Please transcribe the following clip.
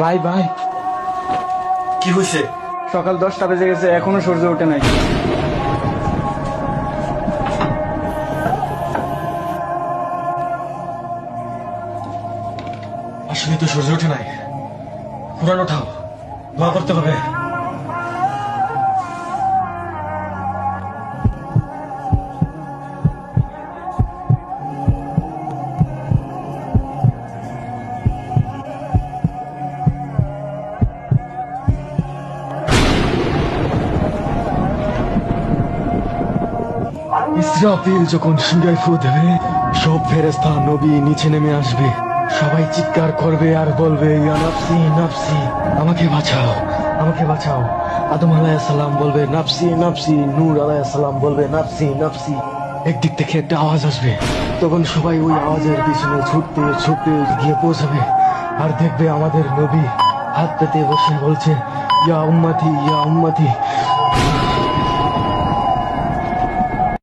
ভাই ভাই, কি হয়েছে? সকাল 10টা বেজে গেছে, এখনো সূর্য ওঠে নাই। আসলে তো সূর্য ওঠে নাই। কোরআন ওঠাও, দোয়া করতে হবে। ইসরাফিল যখন সুরায় ফু দেবে, সব ফেরেশতা নবী নিচে নেমে আসবে। সবাই চিৎকার করবে আর বলবে, ইয়া নাফসি নাফসি, আমাকে বাঁচাও, আমাকে বাঁচাও। আদম আলাইহিস সালাম বলবে নাফসি নাফসি, নূর আলাইহিস সালাম বলবে নাফসি নাফসি। একদিক থেকে একটা আওয়াজ আসবে, তখন সবাই ওই আওয়াজের পিছনে ছুটতে ছুটতে গিয়ে পৌঁছাবে আর দেখবে আমাদের নবী হাত পেতে বসে বলছে, ইয়া উম্মতি ইয়া উম্মতি।